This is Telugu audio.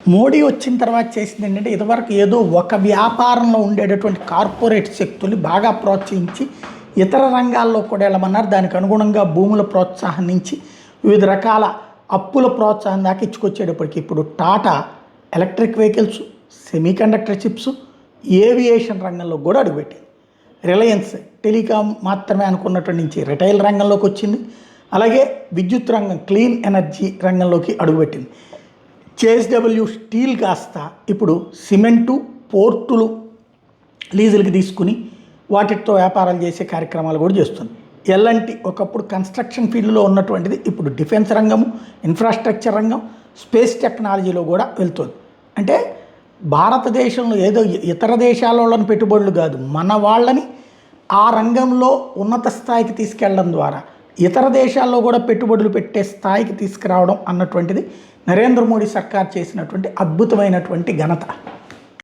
మోడీ వచ్చిన తర్వాత చేసింది ఏంటంటే ఇదివరకు ఏదో ఒక వ్యాపారంలో ఉండేటటువంటి కార్పొరేట్ శక్తుల్ని బాగా ప్రోత్సహించి ఇతర రంగాల్లో కూడా వెళ్ళమన్నారు. దానికి అనుగుణంగా భూముల ప్రోత్సాహం నుంచి వివిధ రకాల అప్పుల ప్రోత్సాహం దాకా ఇచ్చుకొచ్చేటప్పటికి ఇప్పుడు Tata electric vehicles, semiconductor chips, aviation రంగంలో కూడా అడుగుపెట్టింది. రిలయన్స్ టెలికాం మాత్రమే అనుకున్నటువంటి నుంచి రిటైల్ రంగంలోకి వచ్చింది. అలాగే విద్యుత్ రంగం, క్లీన్ ఎనర్జీ రంగంలోకి అడుగుపెట్టింది. జేఎస్డబ్ల్యూ స్టీల్ కాస్త ఇప్పుడు సిమెంటు, పోర్టులు లీజులకి తీసుకుని వాటితో వ్యాపారాలు చేసే కార్యక్రమాలు కూడా చేస్తుంది. ఎల్ఎన్టీ ఒకప్పుడు కన్స్ట్రక్షన్ ఫీల్డ్లో ఉన్నటువంటిది ఇప్పుడు డిఫెన్స్ రంగము, ఇన్ఫ్రాస్ట్రక్చర్ రంగం, స్పేస్ టెక్నాలజీలో కూడా వెళ్తుంది. అంటే భారతదేశంలో ఏదో ఇతర దేశాలలోని పెట్టుబడులు కాదు, మన వాళ్ళని ఆ రంగంలో ఉన్నత స్థాయికి తీసుకెళ్ళడం ద్వారా ఇతర దేశాల్లో కూడా పెట్టుబడులు పెట్టే స్థాయికి తీసుకురావడం అన్నటువంటిది నరేంద్ర మోడీ సర్కార్ చేసినటువంటి అద్భుతమైనటువంటి ఘనత.